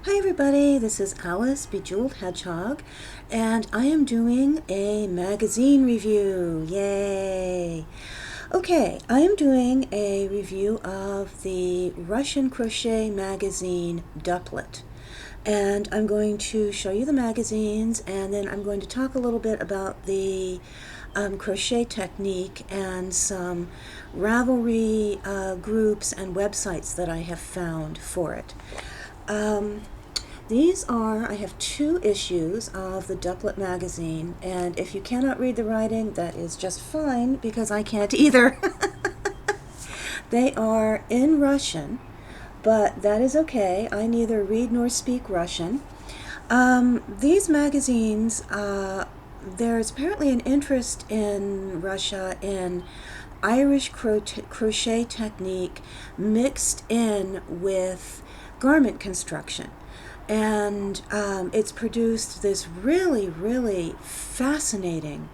Hi everybody, this is Alice, Bejeweled Hedgehog, and I am doing a magazine review. Yay! Okay, I am doing a review of the Russian crochet magazine Duplet. And I'm going to show you the magazines, and then I'm going to talk a little bit about the crochet technique and some Ravelry groups and websites that I have found for it. I have 2 issues of the Duplet magazine, and if you cannot read the writing, that is just fine, because I can't either. They are in Russian, but that is okay. I neither read nor speak Russian. These magazines, there's apparently an interest in Russia in Irish crochet technique mixed in with garment construction. And it's produced this really, really fascinating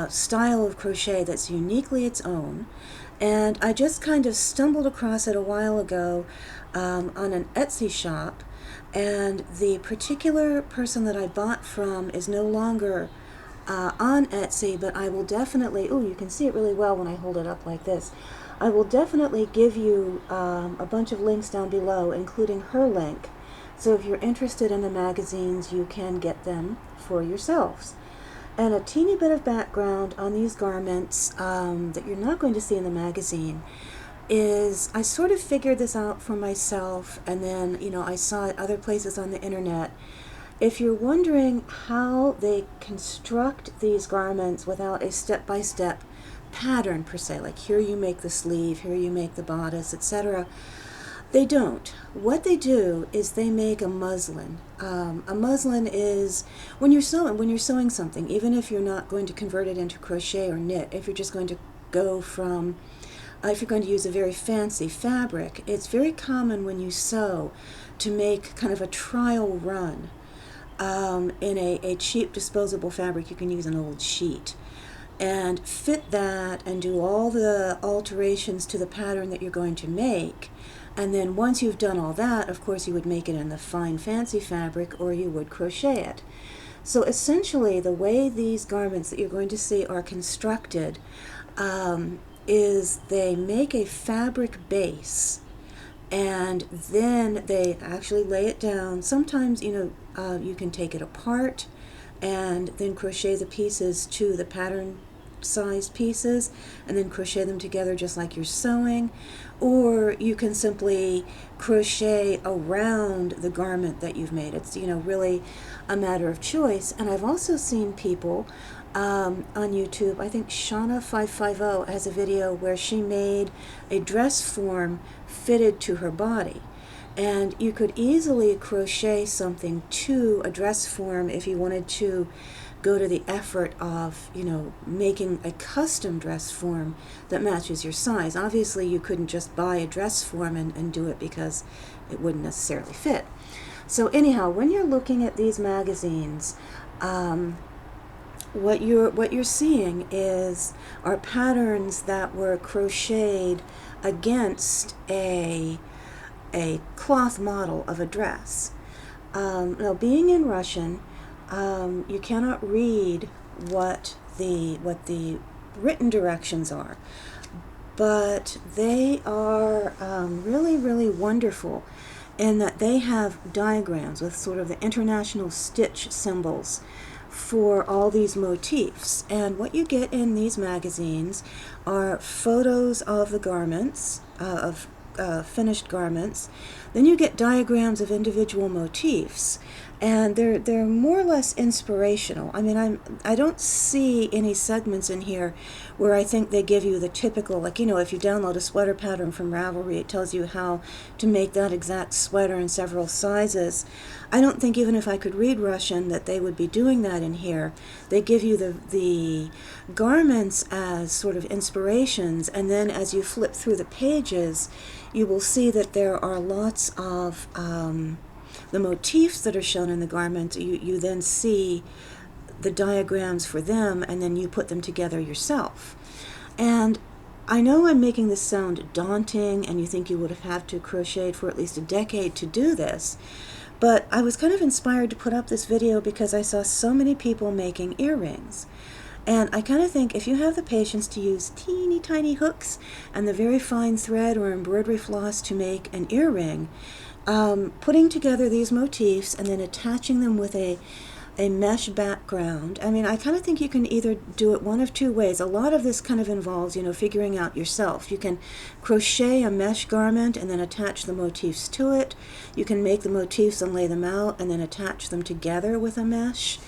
style of crochet that's uniquely its own. And I just kind of stumbled across it a while ago on an Etsy shop. And the particular person that I bought from is no longer on Etsy, but I will definitely, oh, you can see it really well when I hold it up like this. I will definitely give you a bunch of links down below, including her link. So if you're interested in the magazines, you can get them for yourselves. And a teeny bit of background on these garments that you're not going to see in the magazine is I sort of figured this out for myself, and then, I saw it other places on the internet. If you're wondering how they construct these garments without a step-by-step pattern per se, like here you make the sleeve, here you make the bodice, etc., they don't. What they do is they make a muslin. A muslin is when you're sewing something, even if you're not going to convert it into crochet or knit, if you're just going to go from, if you're going to use a very fancy fabric, it's very common when you sew to make kind of a trial run in a cheap disposable fabric. You can use an old sheet and fit that and do all the alterations to the pattern that you're going to make. And then once you've done all that, of course, you would make it in the fine fancy fabric, or you would crochet it. So essentially, the way these garments that you're going to see are constructed is they make a fabric base, and then they actually lay it down. Sometimes, you can take it apart and then crochet the pieces to the pattern sized pieces and then crochet them together just like you're sewing, or you can simply crochet around the garment that you've made. It's really a matter of choice. And I've also seen people on YouTube, I think Shauna550 has a video where she made a dress form fitted to her body. And you could easily crochet something to a dress form if you wanted to go to the effort of, making a custom dress form that matches your size. Obviously, you couldn't just buy a dress form and do it because it wouldn't necessarily fit. So anyhow, when you're looking at these magazines, what you're seeing are patterns that were crocheted against a cloth model of a dress. Now, being in Russian, you cannot read what the written directions are, but they are really, really wonderful in that they have diagrams with sort of the international stitch symbols for all these motifs. And what you get in these magazines are photos of the garments, of finished garments. Then you get diagrams of individual motifs, and they're more or less inspirational. I mean, I don't see any segments in here where I think they give you the typical, like, if you download a sweater pattern from Ravelry, it tells you how to make that exact sweater in several sizes. I don't think, even if I could read Russian, that they would be doing that in here. They give you the garments as sort of inspirations, and then as you flip through the pages, you will see that there are lots of the motifs that are shown in the garments. You then see the diagrams for them, and then you put them together yourself. And I know I'm making this sound daunting, and you think you would have had to crochet for at least a decade to do this, But I was kind of inspired to put up this video because I saw so many people making earrings. And I kind of think if you have the patience to use teeny tiny hooks and the very fine thread or embroidery floss to make an earring, putting together these motifs and then attaching them with a mesh background. I mean, I kind of think you can either do it one of two ways. A lot of this kind of involves, you know, figuring out yourself. You can crochet a mesh garment and then attach the motifs to it. You can make the motifs and lay them out and then attach them together with a mesh.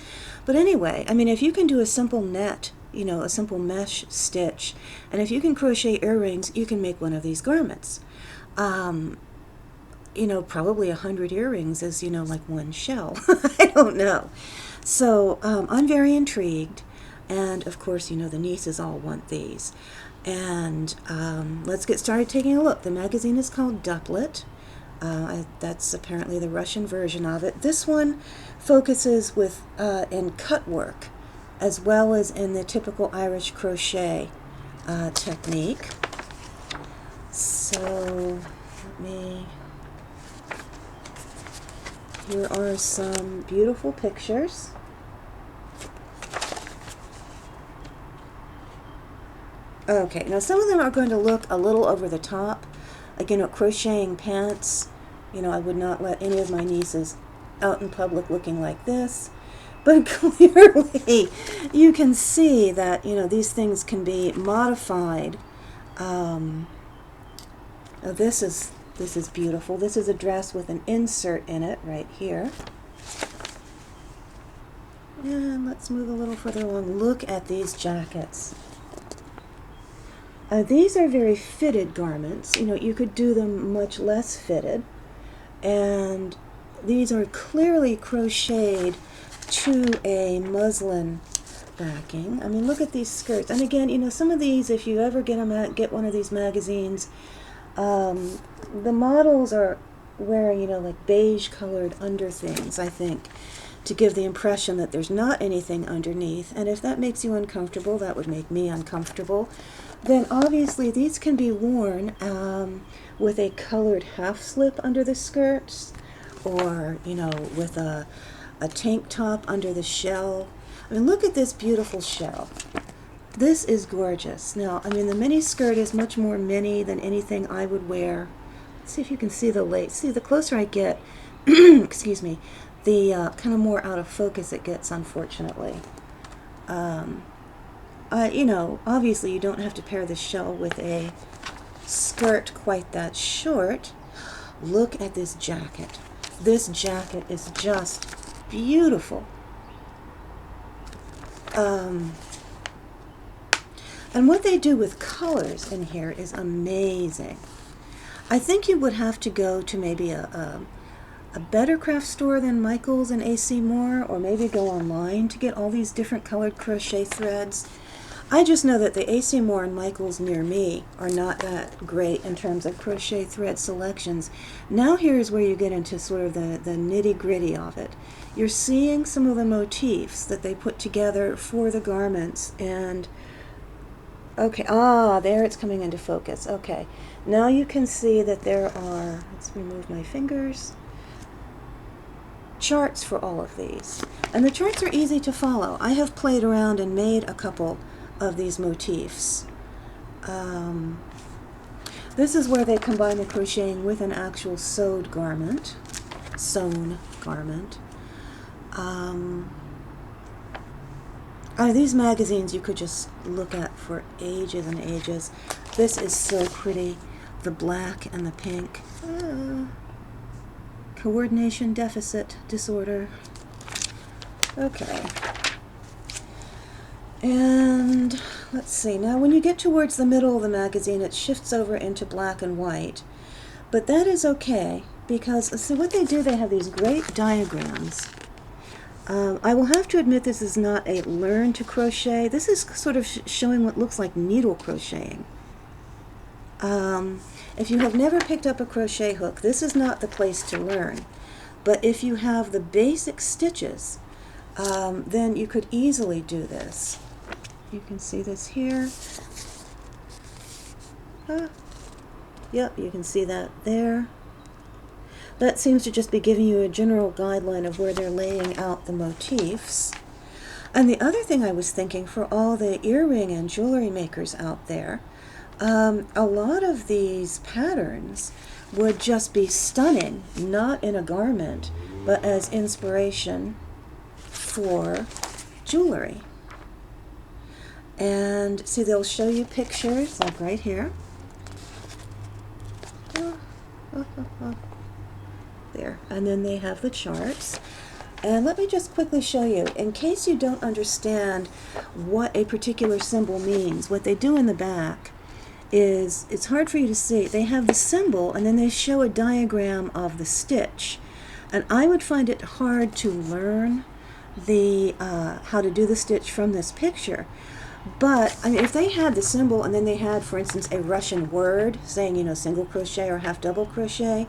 But anyway, I mean, if you can do a simple net, you know, a simple mesh stitch, and if you can crochet earrings, you can make one of these garments. You know, probably 100 earrings is, you know, like one shell. I don't know. So I'm very intrigued. And of course, you know, the nieces all want these. And let's get started taking a look. The magazine is called Duplet. That's apparently the Russian version of it. This one focuses with in cut work as well as in the typical Irish crochet technique. So let me... Here are some beautiful pictures. Okay, now some of them are going to look a little over the top. Like, you know, crocheting pants. You know, I would not let any of my nieces out in public looking like this. But clearly, you can see that, you know, these things can be modified. Now this is beautiful. This is a dress with an insert in it right here. And let's move a little further along. Look at these jackets. These are very fitted garments. You know, you could do them much less fitted. And these are clearly crocheted to a muslin backing. I mean, look at these skirts. And again, you know, some of these, if you ever get one of these magazines, the models are wearing, you know, like beige colored underthings, I think, to give the impression that there's not anything underneath. And if that makes you uncomfortable, that would make me uncomfortable. Then obviously these can be worn with a colored half slip under the skirts, or, you know, with a tank top under the shell. I mean, look at this beautiful shell. This is gorgeous. Now, I mean, the mini skirt is much more mini than anything I would wear. Let's see if you can see the lace. See, the closer I get, excuse me, the kind of more out of focus it gets, unfortunately. You know, obviously you don't have to pair this shell with a skirt quite that short. Look at this jacket. This jacket is just beautiful. And what they do with colors in here is amazing. I think you would have to go to maybe a better craft store than Michael's and AC Moore, or maybe go online to get all these different colored crochet threads. I just know that the AC Moore and Michael's near me are not that great in terms of crochet thread selections. Now here's where you get into sort of the nitty-gritty of it. You're seeing some of the motifs that they put together for the garments, and okay, there it's coming into focus. Okay, now you can see that there are, let's remove my fingers, charts for all of these. And the charts are easy to follow. I have played around and made a couple of these motifs. This is where they combine the crocheting with an actual sewn garment. These magazines you could just look at for ages and ages. This is so pretty. The black and the pink. Coordination deficit disorder. Okay. And let's see, now when you get towards the middle of the magazine, it shifts over into black and white. But that is okay, because see what they do, they have these great diagrams. I will have to admit this is not a learn to crochet. This is sort of showing what looks like needle crocheting. If you have never picked up a crochet hook, this is not the place to learn. But if you have the basic stitches, then you could easily do this. You can see this here. Yep, you can see that there. That seems to just be giving you a general guideline of where they're laying out the motifs. And the other thing I was thinking for all the earring and jewelry makers out there, a lot of these patterns would just be stunning, not in a garment, but as inspiration for jewelry. And see, they'll show you pictures, like right here. There. And then they have the charts. And let me just quickly show you, in case you don't understand what a particular symbol means, what they do in the back is, it's hard for you to see. They have the symbol and then they show a diagram of the stitch. And I would find it hard to learn the how to do the stitch from this picture. But I mean, if they had the symbol and then they had, for instance, a Russian word saying, you know, single crochet or half double crochet,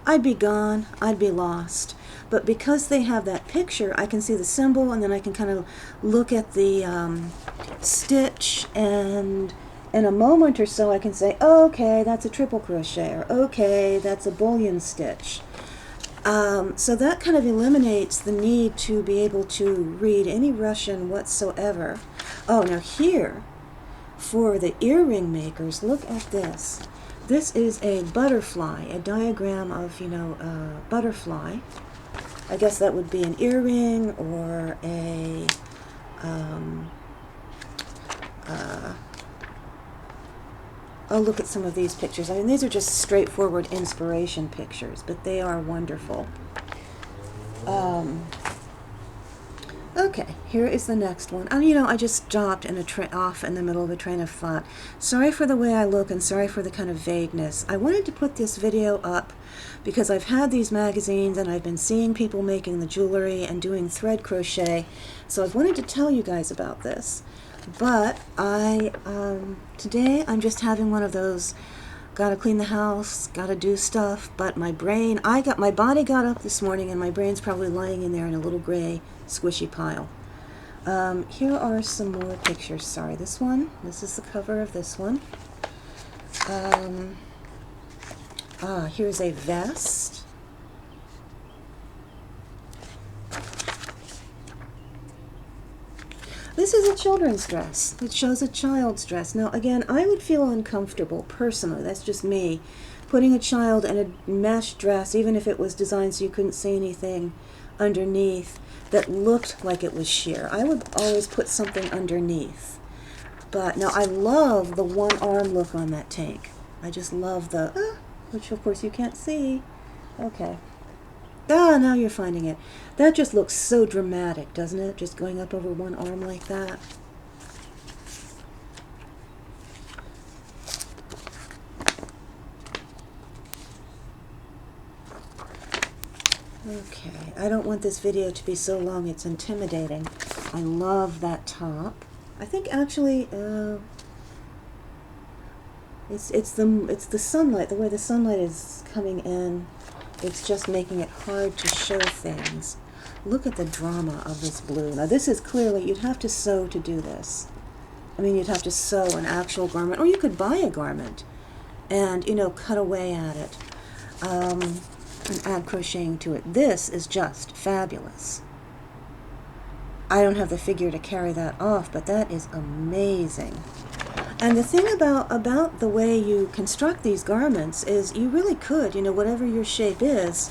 I'd be gone, I'd be lost. But because they have that picture, I can see the symbol and then I can kind of look at the stitch, and in a moment or so I can say, oh, okay, that's a triple crochet, or okay, that's a bullion stitch. So that kind of eliminates the need to be able to read any Russian whatsoever. Oh, now here, for the earring makers, look at this. This is a butterfly, a diagram of, you know, a butterfly. I guess that would be an earring or a, I'll look at some of these pictures. I mean, these are just straightforward inspiration pictures, but they are wonderful. Okay, here is the next one. And you know, I just stopped in off in the middle of a train of thought. Sorry for the way I look and sorry for the kind of vagueness. I wanted to put this video up because I've had these magazines and I've been seeing people making the jewelry and doing thread crochet. So I've wanted to tell you guys about this. But today I'm just having one of those, gotta clean the house, gotta do stuff, but my body got up this morning and my brain's probably lying in there in a little gray squishy pile. Here are some more pictures. Sorry, this is the cover of this one. Here's a vest. This is a children's dress. It shows a child's dress. Now, again, I would feel uncomfortable, personally, that's just me, putting a child in a mesh dress, even if it was designed so you couldn't see anything underneath, that looked like it was sheer. I would always put something underneath. But, now, I love the one-arm look on that tank. I just love the, which, of course, you can't see. Okay. Ah, now you're finding it. That just looks so dramatic, doesn't it? Just going up over one arm like that. Okay, I don't want this video to be so long it's intimidating. I love that top. I think actually, it's the sunlight, the way the sunlight is coming in. It's just making it hard to show things. Look at the drama of this blue. Now this is clearly, you'd have to sew to do this. I mean, you'd have to sew an actual garment, or you could buy a garment and, you know, cut away at it and add crocheting to it. This is just fabulous. I don't have the figure to carry that off, but that is amazing. And the thing about the way you construct these garments is you really could, you know, whatever your shape is,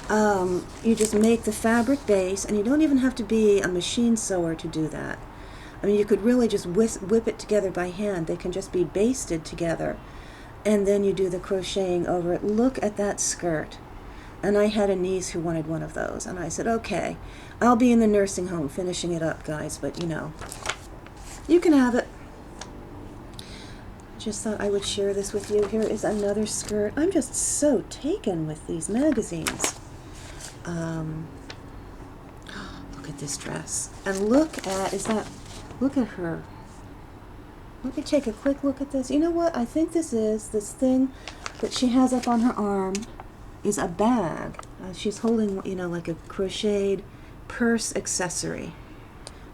you just make the fabric base, and you don't even have to be a machine sewer to do that. I mean, you could really just whip it together by hand. They can just be basted together, and then you do the crocheting over it. Look at that skirt. And I had a niece who wanted one of those, and I said, okay, I'll be in the nursing home finishing it up, guys, but, you know, you can have it. Just thought I would share this with you. Here is another skirt. I'm just so taken with these magazines. Look at this dress. And look at her. Let me take a quick look at this. You know what? I think this thing that she has up on her arm is a bag. She's holding, you know, like a crocheted purse accessory.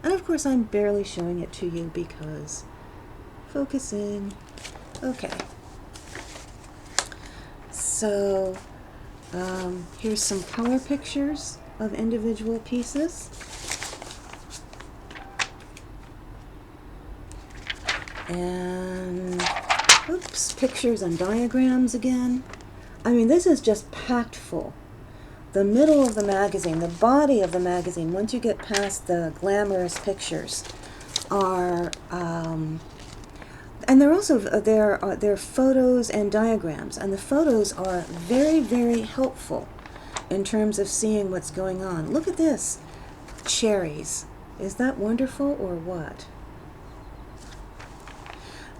And of course I'm barely showing it to you because focusing. Okay. So Here's some color pictures of individual pieces. And, oops, pictures and diagrams again. I mean, this is just packed full. The middle of the magazine, the body of the magazine, once you get past the glamorous pictures, are, and they're also, they're photos and diagrams, and the photos are very, very helpful in terms of seeing what's going on. Look at this, cherries. Is that wonderful or what?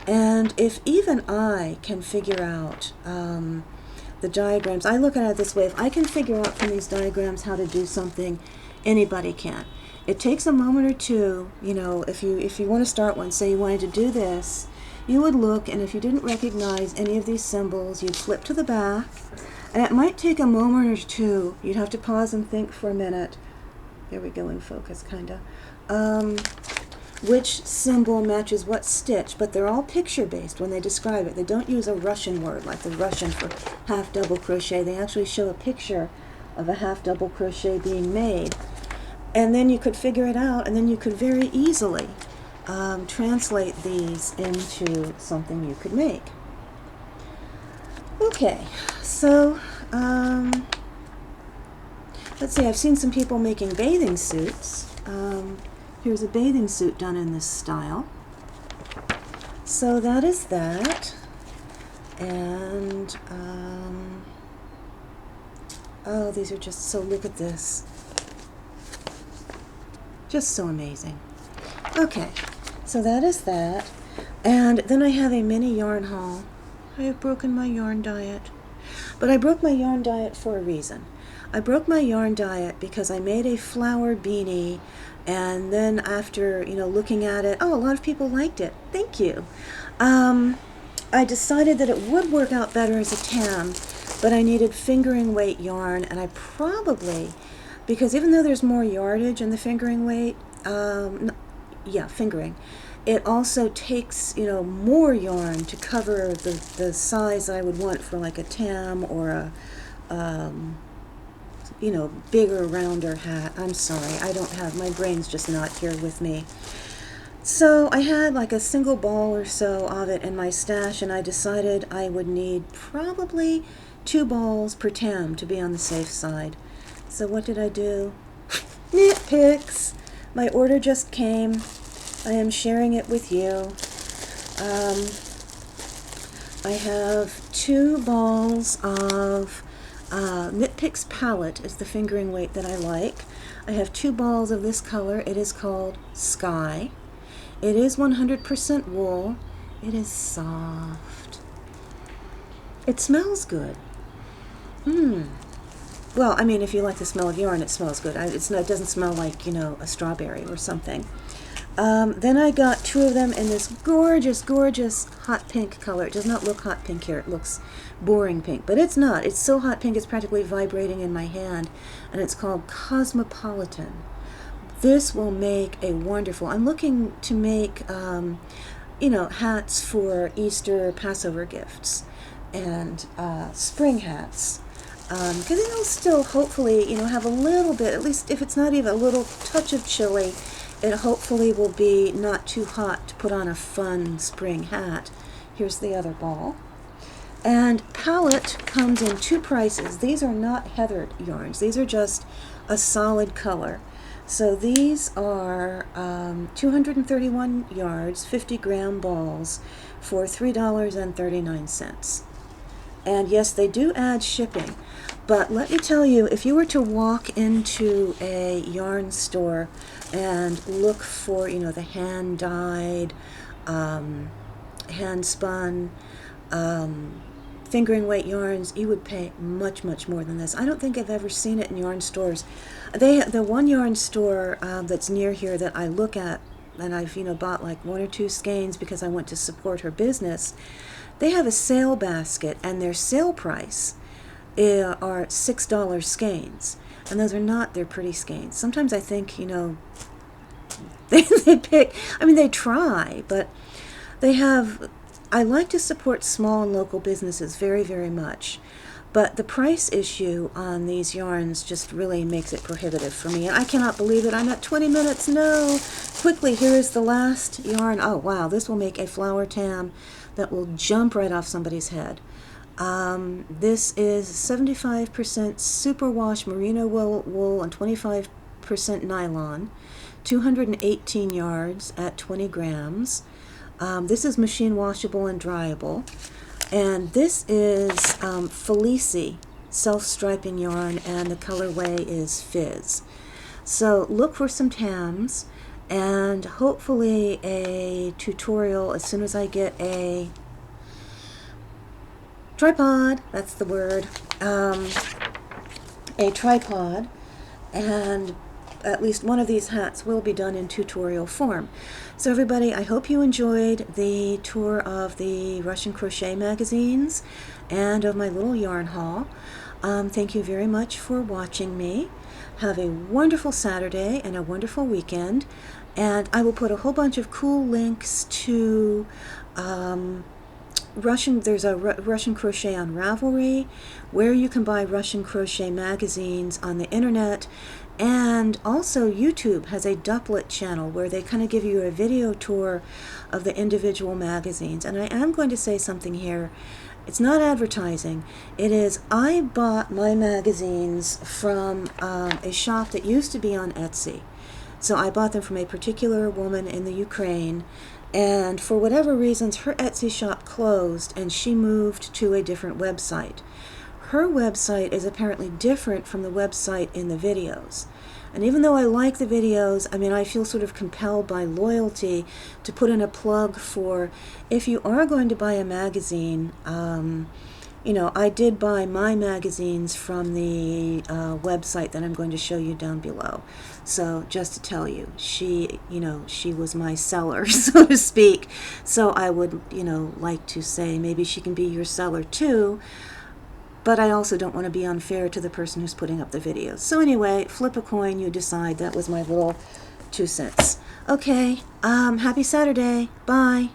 And if even I can figure out the diagrams, I look at it this way, if I can figure out from these diagrams how to do something, anybody can. It takes a moment or two, you know, if you want to start one, say you wanted to do this, you would look, and if you didn't recognize any of these symbols, you'd flip to the back, and it might take a moment or two. You'd have to pause and think for a minute. There we go, in focus, kinda. Which symbol matches what stitch, but they're all picture-based when they describe it. They don't use a Russian word like the Russian for half double crochet. They actually show a picture of a half double crochet being made. And then you could figure it out, and then you could very easily translate these into something you could make. Okay, so let's see, I've seen some people making bathing suits. Here's a bathing suit done in this style. So that is that. And, oh, these are just so, look at this. Just so amazing. Okay, so that is that. And then I have a mini yarn haul. I have broken my yarn diet. But I broke my yarn diet for a reason. I broke my yarn diet because I made a flower beanie, and then after, you know, looking at it, oh, a lot of people liked it. Thank you. I decided that it would work out better as a tam, but I needed fingering weight yarn, and I probably, because even though there's more yardage in the fingering weight, fingering, it also takes, you know, more yarn to cover the size I would want for like a tam or a, you know, bigger, rounder hat. I'm sorry, I don't have, my brain's just not here with me. So I had like a single ball or so of it in my stash, and I decided I would need probably 2 balls per tam to be on the safe side. So what did I do? Knit picks. My order just came. I am sharing it with you. I have 2 balls of Knit Picks Palette is the fingering weight that I like. I have 2 balls of this color. It is called Sky. It is 100% wool. It is soft. It smells good. Well, I mean, if you like the smell of yarn, it smells good. It doesn't smell like, you know, a strawberry or something. Then I got 2 of them in this gorgeous, gorgeous hot pink color. It does not look hot pink here. It looks boring pink, but it's not. It's so hot pink it's practically vibrating in my hand, and it's called Cosmopolitan. This will make a wonderful, I'm looking to make, you know, hats for Easter Passover gifts and spring hats. Because it'll still hopefully, you know, have a little bit, at least if it's not even a little touch of chilly, it hopefully will be not too hot to put on a fun spring hat. Here's the other ball. And palette comes in 2 prices. These are not heathered yarns. These are just a solid color. So these are 231 yards, 50-gram balls for $3.39. And yes, they do add shipping. But let me tell you, if you were to walk into a yarn store and look for, you know, the hand-dyed, hand-spun, fingering weight yarns, you would pay much, much more than this. I don't think I've ever seen it in yarn stores. The one yarn store that's near here that I look at, and I've, you know, bought like 1 or 2 skeins because I want to support her business, they have a sale basket, and their sale price are $6 skeins. And those are not their pretty skeins. Sometimes I think, you know, they pick, I mean, they try, but they have, I like to support small and local businesses very, very much. But the price issue on these yarns just really makes it prohibitive for me. And I cannot believe it. I'm at 20 minutes. No. Quickly, here is the last yarn. Oh, wow. This will make a flower tam that will jump right off somebody's head. This is 75% superwash merino wool and 25% nylon. 218 yards at 20 grams. This is machine washable and dryable. And this is Felici self-striping yarn, and the colorway is Fizz. So look for some tams, and hopefully a tutorial as soon as I get a tripod, that's the word, a tripod, and at least one of these hats will be done in tutorial form. So everybody, I hope you enjoyed the tour of the Russian crochet magazines and of my little yarn haul. Thank you very much for watching me. Have a wonderful Saturday and a wonderful weekend. And I will put a whole bunch of cool links to there's a Russian crochet on Ravelry, where you can buy Russian crochet magazines on the internet. And also YouTube has a Duplet channel where they kind of give you a video tour of the individual magazines. And I am going to say something here. It's not advertising. It is, I bought my magazines from a shop that used to be on Etsy. So I bought them from a particular woman in the Ukraine. And for whatever reasons, her Etsy shop closed and she moved to a different website. Her website is apparently different from the website in the videos. And even though I like the videos, I mean, I feel sort of compelled by loyalty to put in a plug for, if you are going to buy a magazine, you know, I did buy my magazines from the website that I'm going to show you down below. So just to tell you, she was my seller, so to speak. So I would, like to say maybe she can be your seller too. But I also don't want to be unfair to the person who's putting up the videos. So anyway, flip a coin, you decide. That was my little 2 cents. Okay, happy Saturday. Bye.